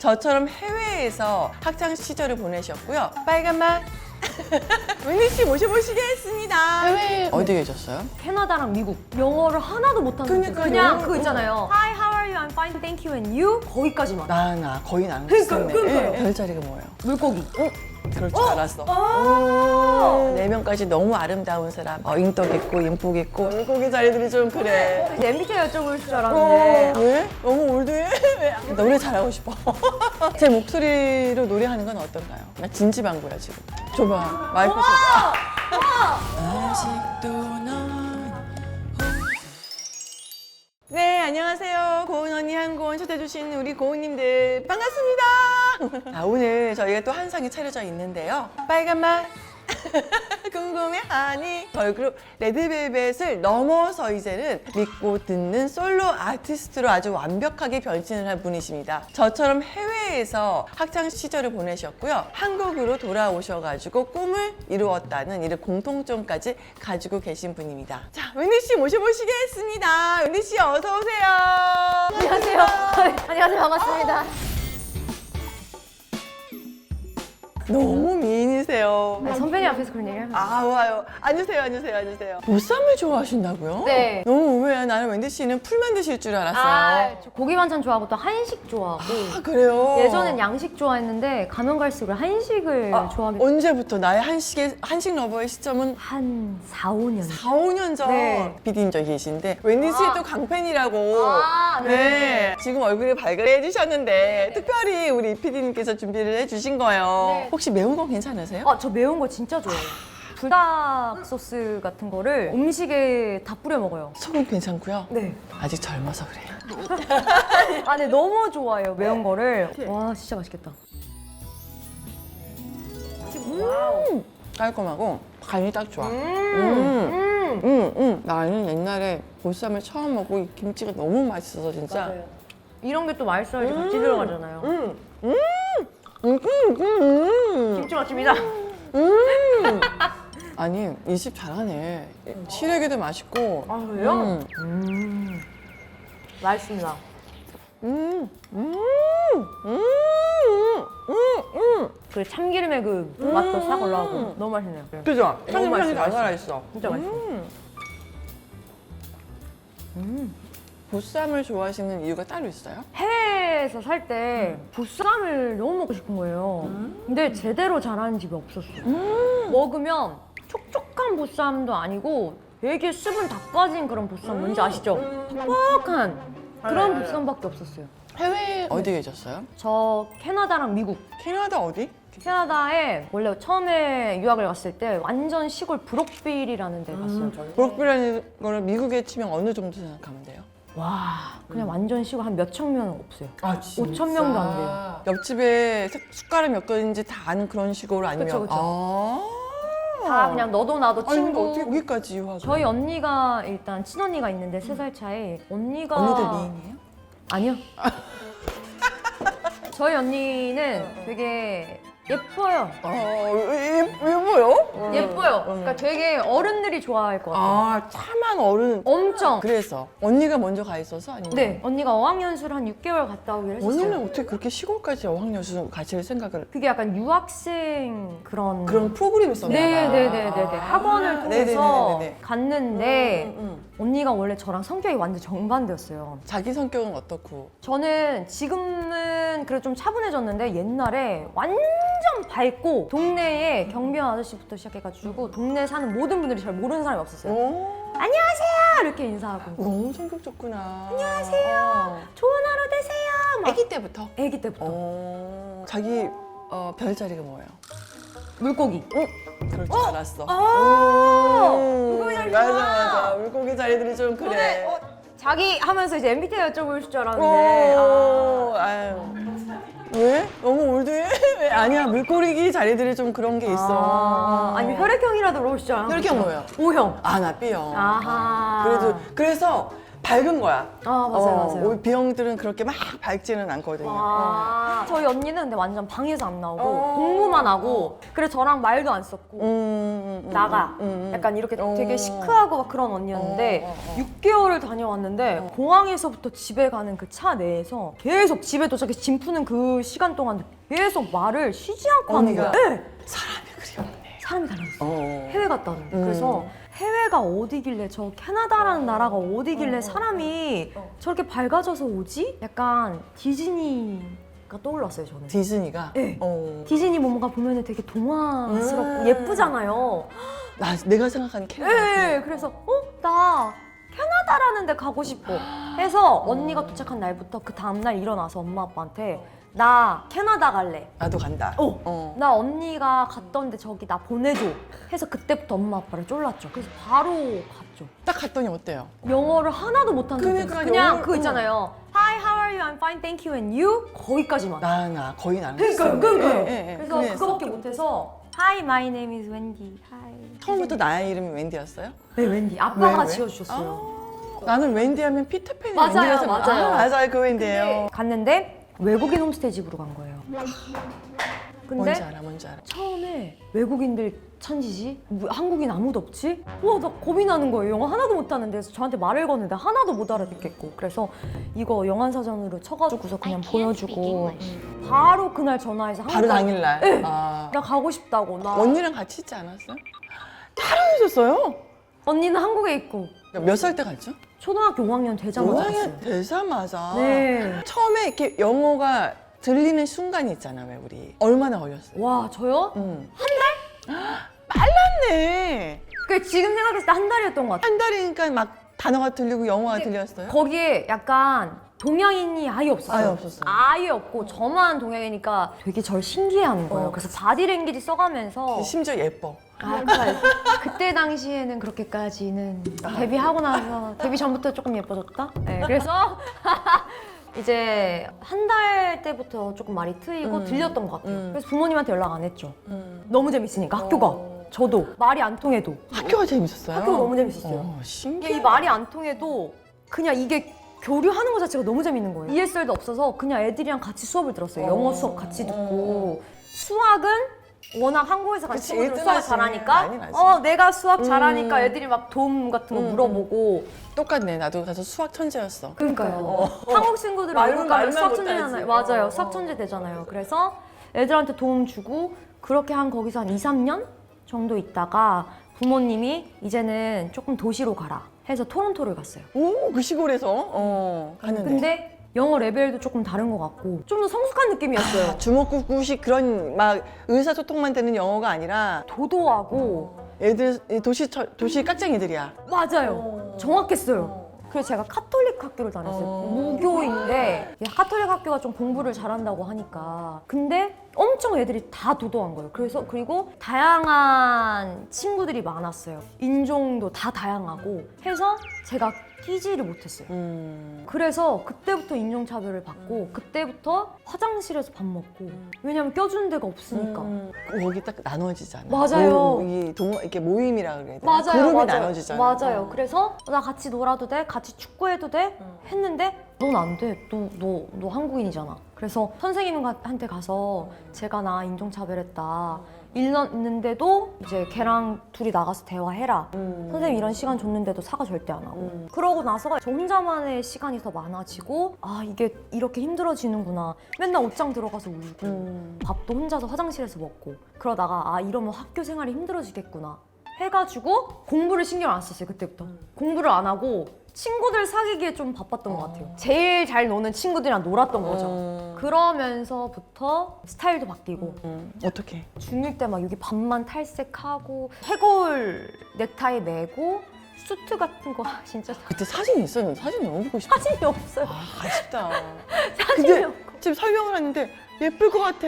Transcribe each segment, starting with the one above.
저처럼 해외에서 학창 시절을 보내셨고요. 빨간맛 웬디 씨 모셔보시겠습니다. 해외 어디 계셨어요? 캐나다랑 미국. 영어를 하나도 못하는 그러니까요. 그냥 그거 있잖아요. Hi, how are you? I'm fine, thank you, and you? 거기까지만. 나 거의 나랑 그러니까, 비슷했네. 그러니까요. 별자리가 뭐예요? 물고기. 그럴 줄 알았어. 네 명까지 너무 아름다운 사람. 인덕 있고 인복 있고 물고기 자리들이 좀 그래. 이제 MBTI 여쭤볼 줄 알았는데. 왜? 너무 올드해? 왜? 노래 잘하고 싶어. 제 목소리로 노래하는 건 어떤가요? 나 진지방구야 지금. 줘봐. 마이크 줘봐. 아직도 넌 네, 안녕하세요. 고은 언니 한고은 초대해주신 우리 고은님들 반갑습니다. 오늘 저희가 또 한 상이 차려져 있는데요. 빨간맛 궁금해하니 걸그룹 레드벨벳을 넘어서 이제는 믿고 듣는 솔로 아티스트로 아주 완벽하게 변신을 한 분이십니다. 저처럼 해외에서 학창 시절을 보내셨고요. 한국으로 돌아오셔가지고 꿈을 이루었다는 이런 공통점까지 가지고 계신 분입니다. 자, 웬디 씨 모셔보시겠습니다. 웬디 씨 어서 오세요. 안녕하세요. 안녕하세요. 반갑습니다. 너무 미인이세요. 선배님 앞에서 그런 얘기를 하면. 와요. 앉으세요. 보쌈을 좋아하신다고요? 네. 너무 의외야. 나는 웬디 씨는 풀만 드실 줄 알았어요. 저 고기 반찬 좋아하고 또 한식 좋아하고. 그래요? 예전엔 양식 좋아했는데 가면 갈수록 한식을 좋아하게 됐어요. 언제부터 나의 한식 러버의 시점은 한 4, 5년. 4, 5년 전 네. PD님 저기 계신데 웬디 씨 또 강팬이라고 네. 지금 얼굴이 발그레 해주셨는데 특별히 우리 PD님께서 준비를 해주신 거예요. 네. 혹시 매운 거 괜찮으세요? 저 매운 거 진짜 좋아해요. 불닭 소스 같은 거를 음식에 다 뿌려 먹어요. 소금 괜찮고요. 네. 아직 젊어서 그래요. 네, 너무 좋아해요, 매운 거를. 와, 진짜 맛있겠다. 깔끔하고 간이 딱 좋아. 나는 옛날에 보쌈을 처음 먹고 이 김치가 너무 맛있어서 진짜. 맞아요. 이런 게 또 맛있어야지 같이 들어가잖아요. 김치 맛집이다. 아니 이 집 잘하네. 시래기도 맛있고. 아, 그래요? 맛있습니다. 그 참기름의 그 맛도 싹 올라오고 너무 맛있네요. 그죠? 너무 향이 다 맛있어요. 살아있어. 진짜 맛있어. 보쌈을 좋아하시는 이유가 따로 있어요? 해외에서 살 때 보쌈을 너무 먹고 싶은 거예요. 근데 제대로 잘하는 집이 없었어요. 먹으면 촉촉한 보쌈도 아니고 되게 수분 다 빠진 그런 보쌈 뭔지 아시죠? 퍽퍽한 그런 보쌈밖에 없었어요. 해외 어디 계셨어요? 저 캐나다랑 미국. 캐나다 어디? 캐나다에 원래 처음에 유학을 갔을 때 완전 시골 브록빌이라는 데 갔어요. 브록빌라는 거를 미국에 치면 어느 정도 생각하면 돼요? 와, 그냥 완전 시골 한 몇천 명 없어요. 진짜? 5천 명도 안 돼요. 옆집에 숟가락 몇 개인지 다 아는 그런 식으로 아니면? 그쵸, 그쵸. 아. 다 그냥 너도 나도 아니 근데 친구. 어떻게 거기까지 유학을? 저희 언니가 일단 친언니가 있는데 3살 차이. 언니가 언니들 미인이에요? 아니요. 저희 언니는 되게 예뻐요. 예뻐요? 예뻐요. 그러니까 되게 어른들이 좋아할 것 같아요. 참한 어른. 엄청. 그래서 언니가 먼저 가 있어서 아니면? 네, 언니가 어학연수를 한 6개월 갔다 오기로 했었어요. 언니는 어떻게 그렇게 시골까지 어학연수 가실 생각을? 그게 약간 유학생 그런 프로그램이 있었나 봐요. 네네네네네 학원을 통해서 네네네네네. 갔는데 언니가 원래 저랑 성격이 완전 정반대였어요. 자기 성격은 어떻고? 저는 지금은 그래도 좀 차분해졌는데 옛날에 완전 밝고 동네에 경비원 아저씨부터 시작해가지고 동네에 사는 모든 분들이 잘 모르는 사람이 없었어요. 안녕하세요 이렇게 인사하고 너무 성격 좋구나. 안녕하세요. 좋은 하루 되세요. 막 아기 때부터? 애기 때부터 자기 별자리가 뭐예요? 물고기. 그럴 줄 알았어. 물고기 자리 맞아. 물고기 자리들이 좀 그래. 자기 하면서 이제 MBTI 여쭤볼 줄 알았는데 아유. 왜? 너무 올드해? 왜? 아니야, 물고기 자리들이 좀 그런 게 있어. 아니 혈액형이라도 물어보실 줄 알았는데 혈액형 뭐예요? O형. 나 B형. 아하. 그래서 밝은 거야. 아, 맞아요. 우리 B형들은 그렇게 막 밝지는 않거든요. 저희 언니는 근데 완전 방에서 안 나오고 공부만 하고 그래서 저랑 말도 안 썼고 나가 약간 이렇게 되게 시크하고 막 그런 언니였는데 6개월을 다녀왔는데 공항에서부터 집에 가는 그 차 내에서 계속 집에 도착해서 짐 푸는 그 시간 동안 계속 말을 쉬지 않고 하는 거야. 언니가? 네. 사람이 그리 없네. 사람이 달라졌어. 어. 해외 갔다 오는. 그래서 해외가 어디길래 저 캐나다라는 나라가 어디길래 사람이 저렇게 밝아져서 오지? 약간 디즈니가 떠올랐어요 저는. 디즈니가? 네. 디즈니 뭔가 보면은 되게 동화스럽고 예쁘잖아요. 내가 생각하는 캐나다. 네, 그래서 나 캐나다라는 데 가고 싶어 해서 언니가 도착한 날부터 그 다음날 일어나서 엄마 아빠한테 나 캐나다 갈래. 나도 간다. 나 언니가 갔던 데 저기 나 보내줘 해서 그때부터 엄마 아빠를 쫄랐죠. 그래서 바로 갔죠. 딱 갔더니 어때요? 영어를 하나도 못하는 그러니까 상태였어요. 그냥 영어를- 그거 있잖아요. Hi, how are you? I'm fine, thank you. And you? 거기까지만. 거의 나는. 그러니까요. 예, 그래서 그래서 그거밖에 못해서 Hi, my name is Wendy. Hi. 처음부터 나의 이름이 웬디였어요? 네, 웬디. 아빠가 왜? 지어주셨어요. 나는 웬디 하면 피터팬이 맞아요, 웬디라서 맞아요. 맞아요, 그 웬디예요. 갔는데 외국인 홈스테이 집으로 간 거예요. 근데 뭔지 알아. 처음에 외국인들 천지지? 한국인 아무도 없지? 와, 나 겁이 나는 거예요. 영어 하나도 못하는데. 그래서 저한테 말을 거는데 하나도 못 알아듣겠고. 그래서 이거 영안사전으로 쳐가지고서 그냥 보여주고 바로 그날 전화해서 바로 당일날. 네. 아. 나 가고 싶다고. 나 언니랑 같이 있지 않았어요? 따로 있었어요? 언니는 한국에 있고 몇 살 때 갔죠? 초등학교 5학년 되자마자 5학년 갔어요. 되자마자. 네. 처음에 이렇게 영어가 들리는 순간이 있잖아, 왜 우리. 얼마나 걸렸어요? 와, 저요? 빨랐네. 그 지금 생각했을 때 한 달이었던 것 같아요. 한 달이니까 막 단어가 들리고 영어가 들렸어요? 거기에 약간 동양인이 아예 없었어요. 아예 없었어요. 아예 없고 저만 동양이니까 되게 절 신기해하는 거예요. 그래서 바디랭귀지 써가면서 심지어 예뻐. 그때 당시에는 그렇게까지는 데뷔하고 나서 데뷔 전부터 조금 예뻐졌다. 네, 그래서 이제 한 달 때부터 조금 말이 트이고 들렸던 것 같아요. 그래서 부모님한테 연락 안 했죠. 너무 재밌으니까 학교가. 저도 말이 안 통해도 학교가 재밌었어요? 학교가 너무 재밌었어요. 신기해. 이 말이 안 통해도 그냥 이게 교류하는 것 자체가 너무 재밌는 거예요. ESL도 없어서 그냥 애들이랑 같이 수업을 들었어요. 영어 수업 같이 듣고. 수학은 워낙 한국에서 같이 그치, 친구들 수학 일등하지. 잘하니까 많이 나지. 내가 수학 잘하니까 애들이 막 도움 같은 거 물어보고. 똑같네. 나도 가서 수학 천재였어. 그러니까요. 한국 친구들은 말만- 외국 가면 말만 수학 못하지. 천재잖아요. 맞아요. 수학 천재 되잖아요. 그래서 애들한테 도움 주고 그렇게 한 거기서 한 2, 3년 정도 있다가 부모님이 이제는 조금 도시로 가라 해서 토론토를 갔어요. 오, 그 시골에서 갔는데. 근데 영어 레벨도 조금 다른 것 같고 좀 더 성숙한 느낌이었어요. 주먹구구식 그런 막 의사소통만 되는 영어가 아니라 도도하고 애들 도시 깍쟁이들이야. 맞아요. 정확했어요. 그래서 제가 카톨릭 학교를 다녔어요. 무교인데 카톨릭 학교가 좀 공부를 잘한다고 하니까 근데 엄청 애들이 다 도도한 거예요. 그래서 그리고 다양한 친구들이 많았어요. 인종도 다 다양하고 해서 제가 끼지를 못했어요. 그래서 그때부터 인종차별을 받고 그때부터 화장실에서 밥 먹고 왜냐면 껴주는 데가 없으니까. 여기 딱 나눠지잖아. 맞아요. 이렇게 모임이라 그래야 되나? 맞아요, 그룹이 맞아요. 나눠지잖아. 맞아요. 그래서 나 같이 놀아도 돼? 같이 축구해도 돼? 했는데 넌 안 돼. 너 한국인이잖아. 그래서 선생님한테 가서 제가 나 인종차별했다. 있는데도 이제 걔랑 둘이 나가서 대화해라. 선생님 이런 시간 줬는데도 사과 절대 안 하고. 그러고 나서 저 혼자만의 시간이 더 많아지고 아 이게 이렇게 힘들어지는구나. 맨날 옷장 들어가서 울고 밥도 혼자서 화장실에서 먹고 그러다가 아 이러면 학교 생활이 힘들어지겠구나 해가지고 공부를 신경 안 썼어요. 그때부터 공부를 안 하고 친구들 사귀기에 좀 바빴던 것 같아요. 제일 잘 노는 친구들이랑 놀았던 거죠. 그러면서부터 스타일도 바뀌고 어떻게? 중1 때 막 여기 반만 탈색하고 해골 넥타이 매고 수트 같은 거 진짜 그때 사진이 있었는데 사진 너무 보고 싶다. 사진이 없어요. 아쉽다. 사진이 근데 없고 지금 설명을 하는데 예쁠 것 같아.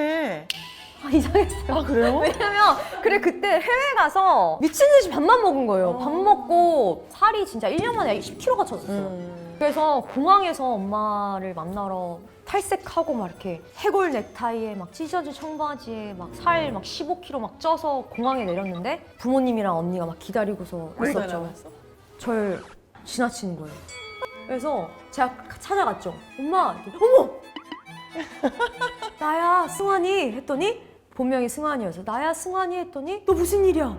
이상했어요. 그래요? 왜냐면 그래 그때 해외 가서 미친 듯이 밥만 먹은 거예요. 밥 먹고 살이 진짜 1년 만에 10kg가 쪘었어요. 그래서 공항에서 엄마를 만나러 탈색하고 막 이렇게 해골 넥타이에 막 찢어진 청바지에 막 살 막 15kg 막 쪄서 공항에 내렸는데 부모님이랑 언니가 막 기다리고서 있었죠. 절 지나치는 거예요. 그래서 제가 찾아갔죠. 엄마, 어머! 나야 승환이 했더니 본명이 승환이어서 나야 승환이 했더니 너 무슨 일이야?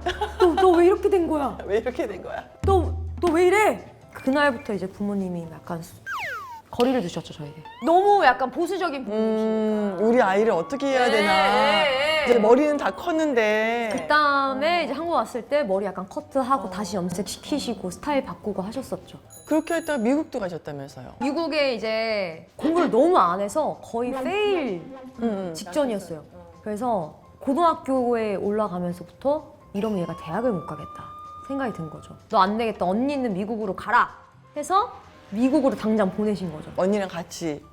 너 왜 이렇게 된 거야? 왜 이렇게 된 거야? 너 왜 이래? 그날부터 이제 부모님이 약간 거리를 두셨죠, 저에게. 너무 약간 보수적인 부모님이시니까. 우리 아이를 어떻게 해야 되나. 이제 머리는 다 컸는데. 그다음에 이제 한국 왔을 때 머리 약간 커트하고 다시 염색시키시고 스타일 바꾸고 하셨었죠. 그렇게 했다가 미국도 가셨다면서요. 미국에 이제 공부를 너무 안 해서 거의 페일 직전이었어요. 그래서 고등학교에 올라가면서부터 이러면 얘가 대학을 못 가겠다 생각이 든 거죠. 너 안 되겠다. 언니는 미국으로 가라 해서 미국으로 당장 보내신 거죠. 언니랑 같이.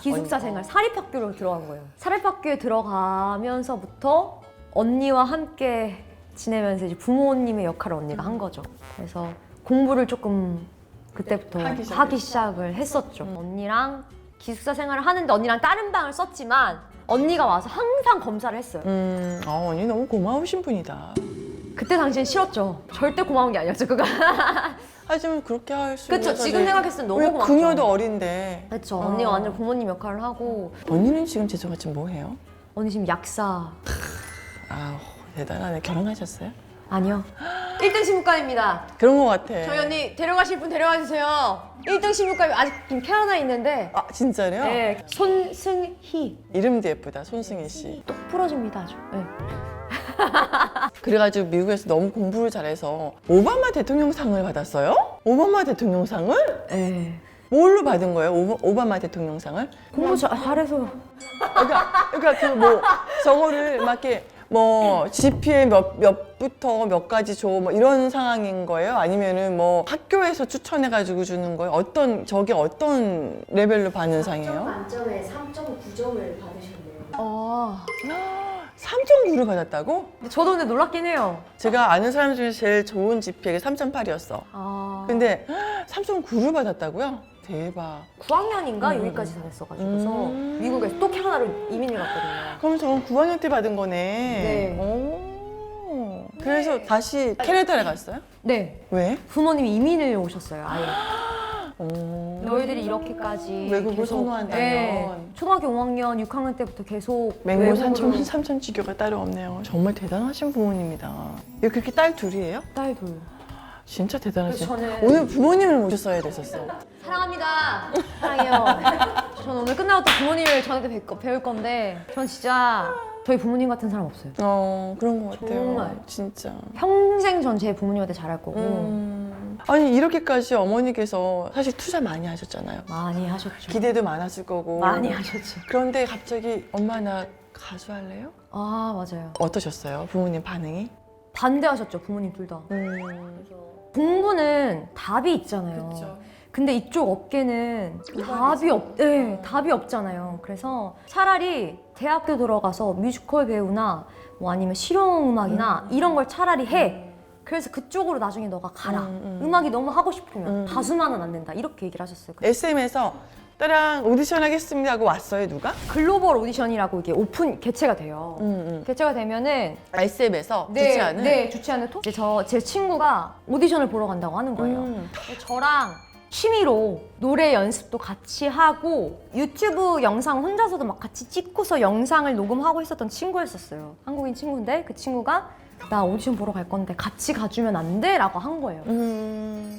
기숙사 생활, 사립학교로 들어간 거예요. 사립학교에 들어가면서부터 언니와 함께 지내면서 이제 부모님의 역할을 언니가 한 거죠. 그래서 공부를 조금 그때부터 하기 시작을 했었죠. 언니랑 기숙사 생활을 하는데 언니랑 다른 방을 썼지만 언니가 와서 항상 검사를 했어요. 언니 너무 고마우신 분이다. 그때 당시엔 싫었죠. 절대 고마운 게 아니었죠, 그거. 하지만 그렇게 할 수 그쵸, 있는 지금 생각했을 땐 너무 고맙죠. 그녀도 어린데. 그쵸, 언니가 완전 부모님 역할을 하고. 언니는 지금 죄송하지 뭐 해요? 언니 지금 약사. 아 대단하네. 결혼하셨어요? 아니요. 1등 신부과입니다. 그런 것 같아. 저희 언니 데려가실 분 데려가 주세요. 1등 신부과 아직 지금 캐나다에 있는데. 아 진짜요? 네, 손승희. 이름도 예쁘다. 손승희 씨. 똑 부러집니다, 아주. 네. 그래가지고 미국에서 너무 공부를 잘해서 오바마 대통령상을 받았어요? 오바마 대통령상을? 네. 뭘로 받은 거예요? 오바마 대통령상을? 공부 잘해서. 그러니까 그 뭐 저거를 막 이렇게 뭐 GPA 몇부터 몇 가지 줘 뭐 이런 상황인 거예요? 아니면은 뭐 학교에서 추천해가지고 주는 거예요? 저게 어떤 레벨로 받는 상이에요? 만점에 3.9점을 받으셨네요. 아. 3.9를 받았다고? 저도 근데 놀랍긴 해요. 제가 아는 사람 중에 제일 좋은 GPA가 3.8이었어. 아. 근데 3.9를 받았다고요? 대박. 9학년인가 여기까지 다녔어가지고서 미국에서 또 캐나다로 이민을 갔거든요. 그럼 저건 9학년 때 받은 거네. 네. 오. 그래서 다시 캐나다에 갔어요? 네. 왜? 부모님이 이민을 오셨어요, 아예. 오. 너희들이 이렇게까지 외국을 계속, 선호한다면. 네, 초등학교 5학년, 6학년 때부터 계속 맹모 외국으로 삼천지교가 따로 없네요. 정말 대단하신 부모님이다. 그렇게 딸 둘이에요? 딸 둘. 진짜 대단하시네. 그래서 저는- 오늘 부모님을 모셨어야 됐었어. 사랑합니다. 사랑해요. 저는 오늘 끝나고 또 부모님을 저한테 배울 건데 전 진짜 저희 부모님 같은 사람 없어요. 그런 것 같아요. 정말. 진짜. 평생 전 제 부모님한테 잘할 거고 아니 이렇게까지 어머니께서 사실 투자 많이 하셨잖아요. 많이 하셨죠. 기대도 많았을 거고. 많이 하셨죠. 그런데 갑자기 엄마 나 가수 할래요? 아, 맞아요. 어떠셨어요? 부모님 반응이? 반대하셨죠, 부모님 둘 다. 공부는 답이 있잖아요. 그쵸. 근데 이쪽 업계는 답이 없잖아요. 그래서 차라리 대학교 들어가서 뮤지컬 배우나 뭐 아니면 실용음악이나 이런 걸 차라리 해. 그래서 그쪽으로 나중에 너가 가라. 음악이 너무 하고 싶으면 가수만은 안 된다. 이렇게 얘기를 하셨어요. SM에서 딸랑 오디션 하겠습니다 하고 왔어요 누가? 글로벌 오디션이라고 이게 오픈 개최가 돼요. 개최가 되면은 SM에서 주최하는? 네, 주최하는 이제 제 친구가 오디션을 보러 간다고 하는 거예요. 저랑 취미로 노래 연습도 같이 하고 유튜브 영상 혼자서도 막 같이 찍고서 영상을 녹음하고 있었던 친구였었어요. 한국인 친구인데 그 친구가 나 오디션 보러 갈 건데 같이 가주면 안 돼? 라고 한 거예요.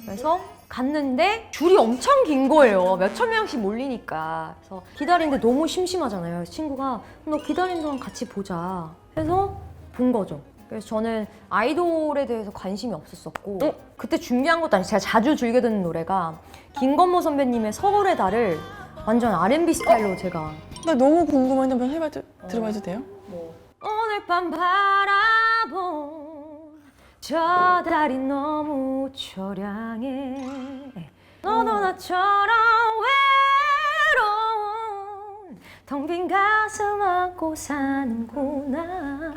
그래서 갔는데 줄이 엄청 긴 거예요. 몇천 명씩 몰리니까. 그래서 기다리는데 너무 심심하잖아요. 친구가 너 기다리는 동안 같이 보자 해서 본 거죠. 그래서 저는 아이돌에 대해서 관심이 없었었고 그때 준비한 것도 아니고 제가 자주 즐겨 듣는 노래가 김건모 선배님의 서울의 달을 완전 R&B 스타일로 제가 나 너무 궁금한데 한번 들어봐도 돼요? 오늘 밤 바라본 저 달이 너무 초량해 너도 나처럼 외로운 텅 빈 가슴 안고 사는구나.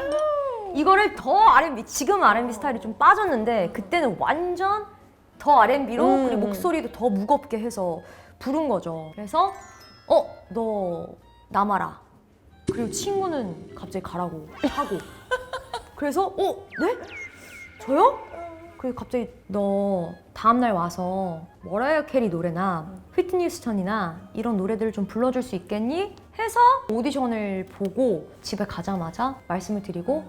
이거를 더 R&B, 지금 R&B 스타일이 좀 빠졌는데 그때는 완전 더 R&B로 그리고 목소리도 더 무겁게 해서 부른 거죠. 그래서 너 남아라. 그리고 친구는 갑자기 가라고 하고 그래서 네? 저요? 그리고 갑자기 너 다음날 와서 머라이어 캐리 노래나 휘트니 휴스턴이나 이런 노래들을 좀 불러줄 수 있겠니? 해서 오디션을 보고 집에 가자마자 말씀을 드리고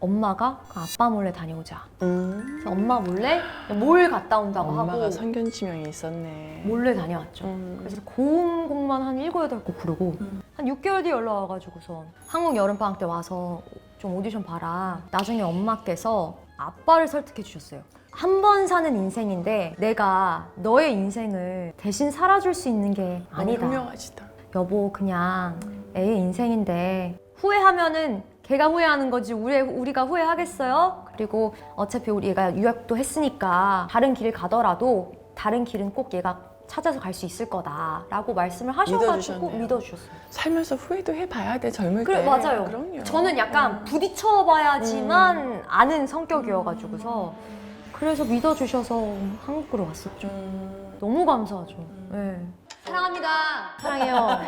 엄마가 아빠 몰래 다녀오자. 그래서 엄마 몰래 뭘 갔다 온다고 엄마가 하고 선견지명이 있었네. 몰래 다녀왔죠. 그래서 고음 곡만 한 7, 8곡 부르고 한 6개월 뒤에 연락 와가지고서 한국 여름방학 때 와서 좀 오디션 봐라. 나중에 엄마께서 아빠를 설득해 주셨어요. 한 번 사는 인생인데 내가 너의 인생을 대신 살아줄 수 있는 게 아니다. 현명하시다. 여보 그냥 애의 인생인데 후회하면은 걔가 후회하는 거지 우리가 후회하겠어요? 그리고 어차피 우리가 유학도 했으니까 다른 길을 가더라도 다른 길은 꼭 얘가 찾아서 갈 수 있을 거다라고 말씀을 하셔가지고 믿어주셨네요. 믿어주셨어요. 살면서 후회도 해봐야 돼, 젊을 그래 때. 맞아요. 그럼요. 저는 약간 부딪혀봐야지만 아는 성격이어가지고서 그래서 믿어주셔서 한국으로 왔었죠. 너무 감사하죠. 네. 사랑합니다. 사랑해요.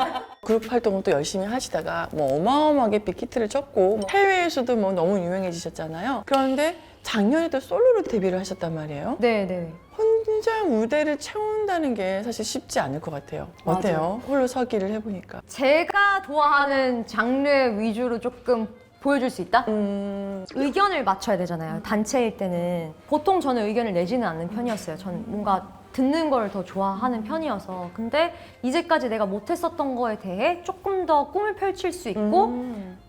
그룹 활동을 또 열심히 하시다가 뭐 어마어마하게 빅히트를 쳤고 뭐 해외에서도 뭐 너무 유명해지셨잖아요. 그런데 작년에 또 솔로로 데뷔를 하셨단 말이에요. 네네. 혼자 무대를 채운다는 게 사실 쉽지 않을 것 같아요. 어때요? 홀로 서기를 해보니까. 제가 좋아하는 장르 위주로 조금 보여줄 수 있다? 의견을 맞춰야 되잖아요. 단체일 때는 보통 저는 의견을 내지는 않는 편이었어요. 전 뭔가 듣는 걸 더 좋아하는 편이어서. 근데 이제까지 내가 못했었던 거에 대해 조금 더 꿈을 펼칠 수 있고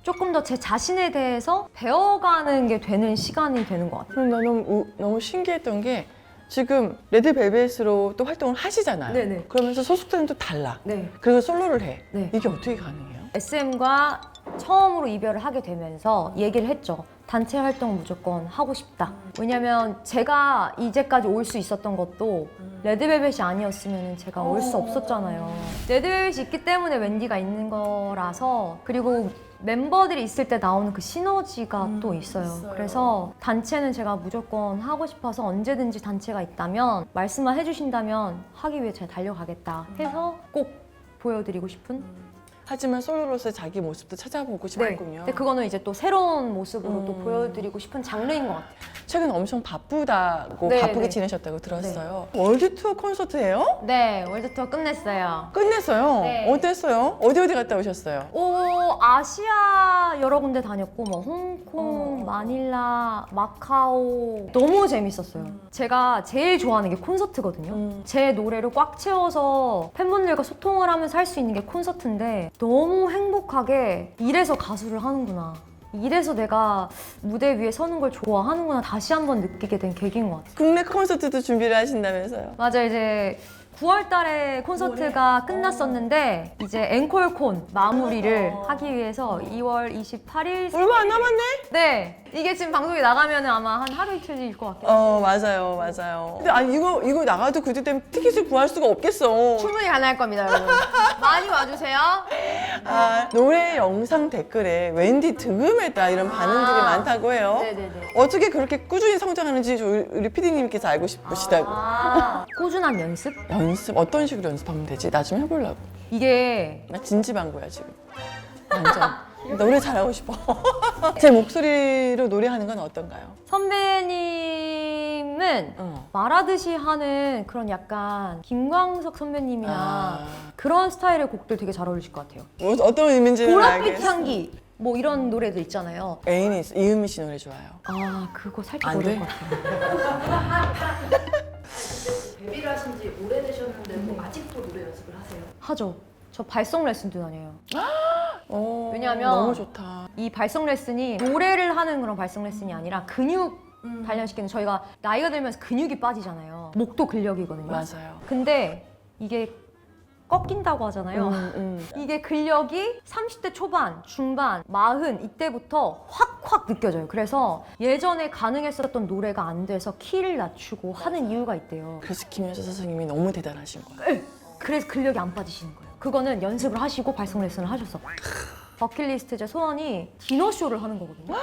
조금 더 제 자신에 대해서 배워가는 게 되는 시간이 되는 것 같아요. 그럼 나 너무 신기했던 게 지금 레드벨벳으로 또 활동을 하시잖아요. 네네. 그러면서 소속사는 또 달라. 네. 그래서 솔로를 해. 네. 이게 어떻게 가능해요? SM과 처음으로 이별을 하게 되면서 얘기를 했죠. 단체 활동 무조건 하고 싶다. 왜냐면 제가 이제까지 올 수 있었던 것도 레드벨벳이 아니었으면 제가 올 수 없었잖아요. 레드벨벳이 있기 때문에 웬디가 있는 거라서. 그리고 멤버들이 있을 때 나오는 그 시너지가 또 있어요. 그래서 단체는 제가 무조건 하고 싶어서 언제든지 단체가 있다면 말씀만 해주신다면 하기 위해 제가 달려가겠다 해서 꼭 보여드리고 싶은. 하지만 솔로로서의 자기 모습도 찾아보고 네. 싶었군요. 근데 그거는 이제 또 새로운 모습으로 또 보여드리고 싶은 장르인 것 같아요. 최근 엄청 바쁘다고 네, 바쁘게 네. 지내셨다고 들었어요. 월드 투어 콘서트예요? 네, 월드 투어 끝냈어요. 끝냈어요. 네. 어땠어요? 어디 갔다 오셨어요? 아시아 여러 군데 다녔고 뭐 홍콩, 마닐라, 마카오 너무 재밌었어요. 제가 제일 좋아하는 게 콘서트거든요. 제 노래를 꽉 채워서 팬분들과 소통을 하면서 할 수 있는 게 콘서트인데 너무 행복하게 이래서 가수를 하는구나. 이래서 내가 무대 위에 서는 걸 좋아하는구나 다시 한번 느끼게 된 계기인 것 같아요. 국내 콘서트도 준비를 하신다면서요? 맞아, 이제 9월 달에 콘서트가 끝났었는데 이제 앵콜콘 마무리를 하기 위해서 2월 28일 얼마 안 남았네? 네, 이게 지금 방송이 나가면 아마 한 하루 이틀일 것 같아요. 맞아요. 근데 아니 이거 나가도 그때 되면 티켓을 구할 수가 없겠어. 충분히 가능할 겁니다, 여러분. 많이 와주세요. 노래 영상 댓글에 웬디 득음했다 이런 반응들이 많다고 해요. 네네네. 어떻게 그렇게 꾸준히 성장하는지 우리 PD님께서 알고 싶으시다고. 꾸준한 연습? 연습 어떤 식으로 연습하면 되지? 나 좀 해보려고. 이게 나 진지방구야 지금. 완전 노래 잘하고 싶어. 제 목소리로 노래하는 건 어떤가요? 선배님은 말하듯이 하는 그런 약간 김광석 선배님이나 그런 스타일의 곡들 되게 잘 어울리실 것 같아요. 어떤 의미인지는 보랏빛 알겠어. 향기 뭐 이런 노래들 있잖아요. 애인이 있어. 이은미 씨 노래 좋아요. 그거 살짝 안 어려울 돼? 것 같아요. 데뷔를 하신 지 오래되셨는데 뭐 아직도 노래 연습을 하세요? 하죠. 저 발성 레슨도 다녀요. 왜냐면 너무 좋다. 이 발성 레슨이 노래를 하는 그런 발성 레슨이 아니라 근육 단련시키는, 저희가 나이가 들면서 근육이 빠지잖아요. 목도 근력이거든요. 맞아요. 근데 이게 꺾인다고 하잖아요. 이게 근력이 30대 초반, 중반, 40 이때부터 확 느껴져요. 그래서 예전에 가능했었던 노래가 안 돼서 키를 낮추고 하는 이유가 있대요. 그래서 김효자 선생님이 너무 대단하신 거예요. 그래서 근력이 안 빠지시는 거예요. 그거는 연습을 하시고 발성 레슨을 하셨어. 버킷리스트 제 소원이 디너쇼를 하는 거거든요.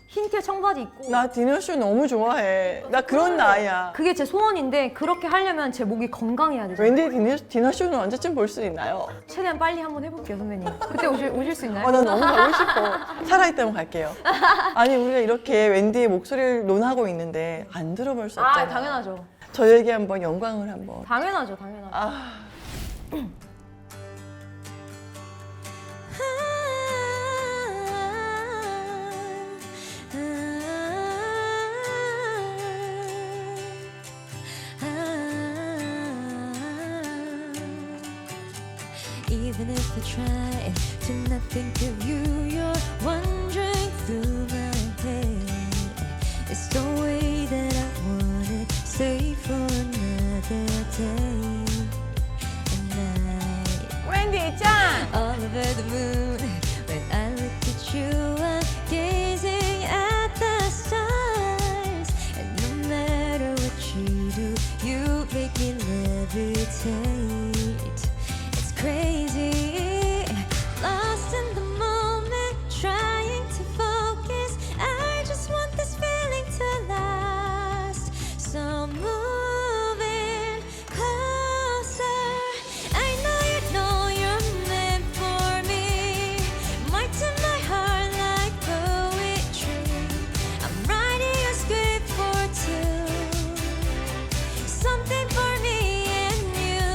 흰티에 청바지 입고. 나 디너쇼 너무 좋아해. 나 그런 나이야. 그게 제 소원인데 그렇게 하려면 제 목이 건강해야 되죠. 웬디 디너쇼는 언제쯤 볼 수 있나요? 최대한 빨리 한번 해볼게요, 선배님. 그때 오실 수 있나요? 나 너무 가고 싶어. 살아있다면 갈게요. 아니 우리가 이렇게 웬디의 목소리를 논하고 있는데 안 들어볼 수 없잖아요. 당연하죠. 저에게 한번 영광을 한번. 당연하죠, 당연하죠. 아. Even if I try to not think of you, you're wandering through my head. It's the way that I wanna stay for another day and night. 웬디 짱! All over the moon, when I look at you, I'm gazing at the stars. And no matter what you do, you make me levitate. It's crazy, lost in the moment, trying to focus. I just want this feeling to last. So moving closer. I know you're meant for me. Might to my heart like poetry. I'm writing a script for two. Something for me and you.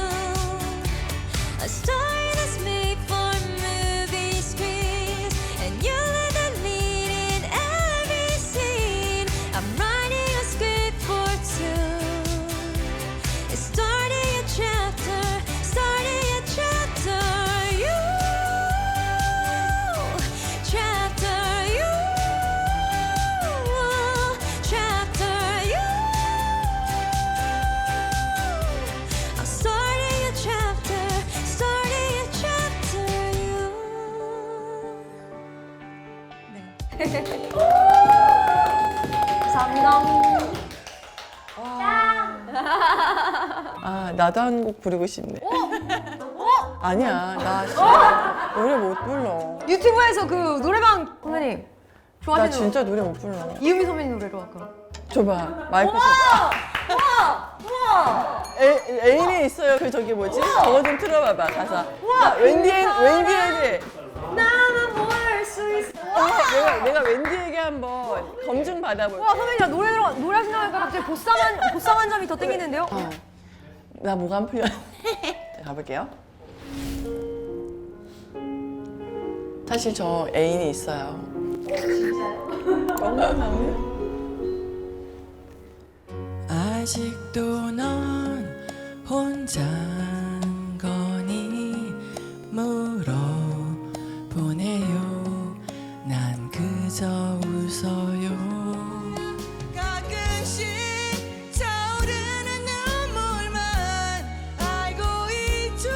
A story that's made for movie screens. And you live the lead in every scene. I'm writing a script for two. It's starting a chapter, starting a chapter. You, chapter you, chapter you. I'm starting a chapter, starting a chapter you. 감사합니다. 아, 나도 한 곡 부르고 싶네. 아니야, 나 진짜 노래 못 불러. 유튜브에서 그 노래방 선배님 나 좋아하시는 진짜 노래 못 불러. 이유미 선배님 노래로 할까요? 줘봐, 마이크 줘봐. 애인이 있어요. 그 저기 뭐지? 저거 좀 틀어봐봐, 가사. 나 웬디에게. 나만 볼수 있어. 내가 웬디에게 한번 검증 받아볼게. 와 선배님 나 노래 하신다니까 갑자기 보쌈 한 점이 더 땡기는데요? 나 뭐가 안 풀려. 가볼게요. 사실 저 애인이 있어요. 진짜요? 아직도 넌 혼자인 거니 물어보네요. 난 그저 웃어요. 가끔씩 차오르는 눈물만 알고 있죠.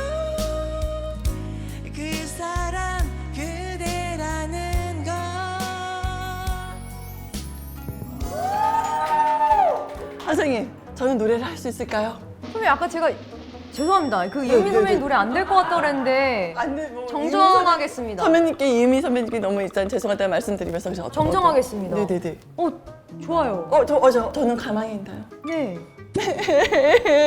그 사람 그대라는 걸. 선생님, 저는 노래를 할 수 있을까요? 선배님 아까 제가 죄송합니다. 그 이유미 선배님 노래 안 될 것 같다 그랬는데 안 돼, 뭐 정정하겠습니다. 선배님께 이유미 선배님께 너무 일단 죄송하다는 말씀드리면서 그래서 정정하겠습니다. 네네네. 좋아요. 저는 가만히 있나요? 네.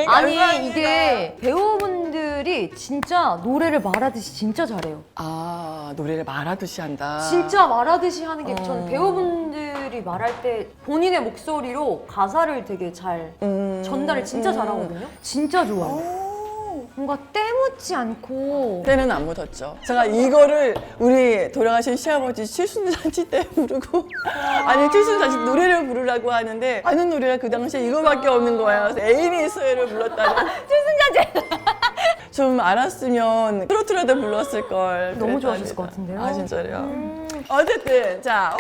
감사합니다. 아니 이게 배우분들이 진짜 노래를 말하듯이 진짜 잘해요. 아, 노래를 말하듯이 한다. 진짜 말하듯이 하는 게 저는 배우분들이 말할 때 본인의 목소리로 가사를 되게 잘 전달을 진짜 잘하거든요. 진짜 좋아요. 뭔가 때묻지 않고 때는 안 묻었죠. 제가 이거를 우리 돌아가신 시아버지 칠순잔치 때 부르고 아니 칠순잔치 노래를 부르라고 하는데 아는 노래가 그 당시에 이거밖에 없는 거야. 그래서 애인이 있어요를 불렀다는. 칠순잔치 좀 알았으면 트로트라도 불렀을 걸. 너무 그랬답니다. 좋아하셨을 것 같은데요? 아 진짜요? 어쨌든 자, 오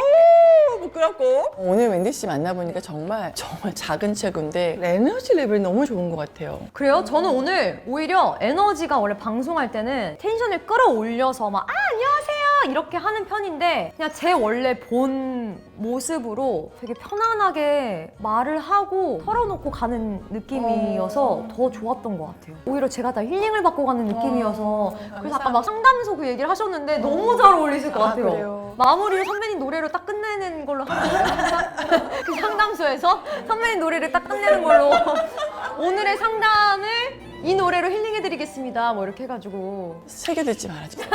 부끄럽고 오늘 웬디 씨 만나보니까 정말 작은 체구인데 에너지 레벨이 너무 좋은 것 같아요. 그래요? 저는 오늘 오히려 에너지가 원래 방송할 때는 텐션을 끌어올려서 막 안녕하세요 이렇게 하는 편인데 그냥 제 원래 본 모습으로 되게 편안하게 말을 하고 털어놓고 가는 느낌이어서 더 좋았던 것 같아요. 오히려 제가 다 힐링을 받고 가는 느낌이어서 그래서 아까 막 상담소 그 얘기를 하셨는데 너무 잘 어울리실 것 같아요. 그래요? 마무리를 선배님 노래로 딱 끝내는 걸로 하는 거예요? 항상? 그 상담소에서 선배님 노래를 딱 끝내는 걸로 오늘의 상담을 이 노래로 힐링해드리겠습니다 뭐 이렇게 해가지고 세게 듣지 말아주세요.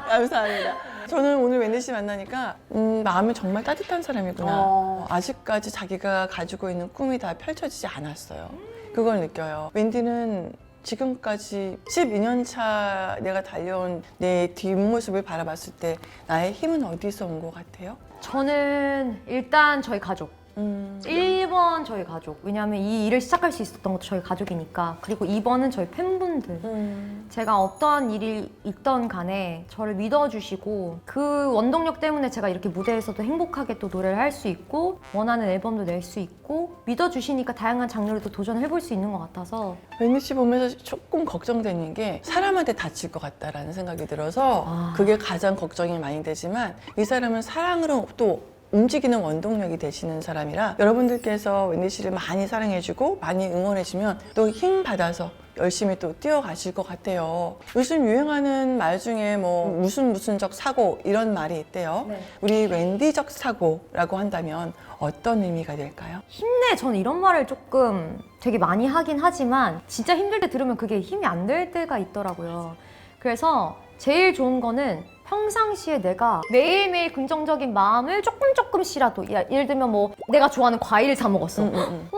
감사합니다. 저는 오늘 웬디 씨 만나니까 마음이 정말 따뜻한 사람이구나. 아직까지 자기가 가지고 있는 꿈이 다 펼쳐지지 않았어요. 그걸 느껴요. 웬디는 지금까지 12년 차 내가 달려온 내 뒷모습을 바라봤을 때 나의 힘은 어디서 온 것 같아요? 저는 일단 저희 가족. 1번 저희 가족. 왜냐하면 이 일을 시작할 수 있었던 것도 저희 가족이니까. 그리고 2번은 저희 팬분들. 제가 어떠한 일이 있던 간에 저를 믿어주시고 그 원동력 때문에 제가 이렇게 무대에서도 행복하게 또 노래를 할 수 있고 원하는 앨범도 낼 수 있고 믿어주시니까 다양한 장르를 또 도전해볼 수 있는 것 같아서 웬디 씨 보면서 조금 걱정되는 게 사람한테 다칠 것 같다라는 생각이 들어서 그게 가장 걱정이 많이 되지만 이 사람은 사랑으로 또 움직이는 원동력이 되시는 사람이라 여러분들께서 웬디 씨를 많이 사랑해주고 많이 응원해주면 또 힘 받아서 열심히 또 뛰어가실 것 같아요. 요즘 유행하는 말 중에 뭐 무슨적 사고 이런 말이 있대요. 네. 우리 웬디적 사고라고 한다면 어떤 의미가 될까요? 힘내. 저는 이런 말을 조금 되게 많이 하긴 하지만 진짜 힘들 때 들으면 그게 힘이 안 될 때가 있더라고요. 그래서 제일 좋은 거는 평상시에 내가 매일매일 긍정적인 마음을 조금씩이라도 예를 들면 뭐 내가 좋아하는 과일을 사 먹었어.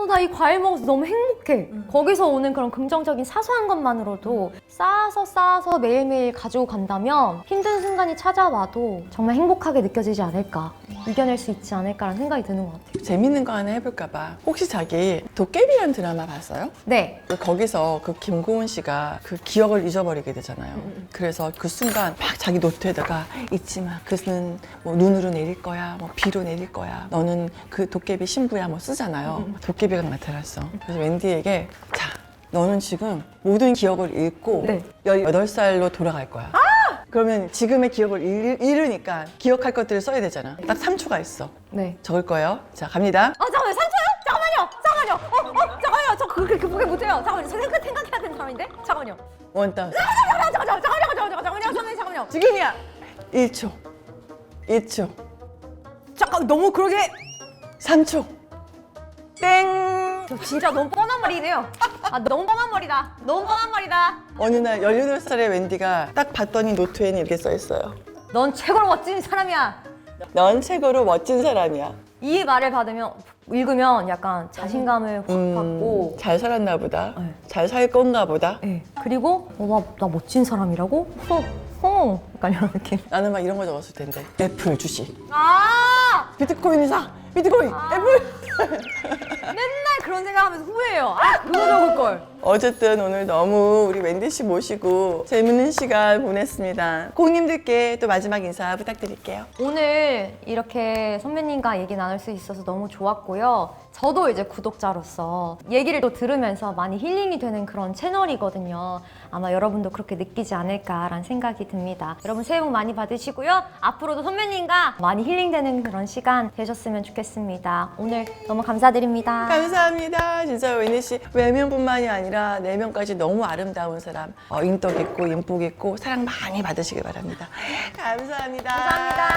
나 이 과일 먹어서 너무 행복해. 거기서 오는 그런 긍정적인 사소한 것만으로도 쌓아서 매일매일 가지고 간다면 힘든 순간이 찾아와도 정말 행복하게 느껴지지 않을까, 이겨낼 수 있지 않을까라는 생각이 드는 것 같아요. 재밌는 거 하나 해볼까 봐. 혹시 자기 도깨비라는 드라마 봤어요? 네. 거기서 그 김고은 씨가 그 기억을 잊어버리게 되잖아요. 그래서 그 순간 막 자기 노트에다가 잊지 마. 그는 뭐 눈으로 내릴 거야. 뭐 비로 내릴 거야. 너는 그 도깨비 신부야. 뭐 쓰잖아요. 도깨비가 나타났어. 그래서 웬디에게 자, 너는 지금 모든 기억을 잃고 네. 18살로 돌아갈 거야. 그러면 지금의 기억을 잃으니까 기억할 것들을 써야 되잖아. 딱 3초가 있어. 네. 적을 거예요. 자, 갑니다. 잠깐만요. 3초요? 잠깐만요. 잠깐만요. 저 그렇게 급하게 못해요. 잠깐만요. 생각해야 되는 사람인데? 잠깐만요. 원다운. 잠깐만요. 지금이야. 1초. 2초. 잠깐, 너무 그러게. 3초. 땡. 저 진짜 너무 뻔한 말이네요. 너무 뻔한 말이다. 너무 뻔한 말이다. 어느 날 18살의 웬디가 딱 봤더니 노트에는 이렇게 써 있어요. 넌 최고로 멋진 사람이야. 넌 최고로 멋진 사람이야. 이 말을 읽으면 약간 자신감을 확 받고. 잘 살았나 보다. 네. 잘 살 건가 보다. 네. 그리고 나 멋진 사람이라고? 약간 이런 느낌. 나는 막 이런 거 적었을 텐데. 애플 주식. 비트코인을 사. 비트코인. 애플. 맨날 그런 생각하면서 후회해요. 그거 적을 걸. 어쨌든 오늘 너무 우리 웬디 씨 모시고 재밌는 시간 보냈습니다. 고객님들께 또 마지막 인사 부탁드릴게요. 오늘 이렇게 선배님과 얘기 나눌 수 있어서 너무 좋았고요. 저도 이제 구독자로서 얘기를 또 들으면서 많이 힐링이 되는 그런 채널이거든요. 아마 여러분도 그렇게 느끼지 않을까라는 생각이 듭니다. 여러분 새해 복 많이 받으시고요. 앞으로도 선배님과 많이 힐링되는 그런 시간 되셨으면 좋겠습니다. 오늘 너무 감사드립니다. 감사합니다. 진짜 웬디 씨 외면뿐만이 아니라 내면까지 너무 아름다운 사람, 인덕 있고 인복 있고 사랑 많이 받으시길 바랍니다. 감사합니다. 감사합니다.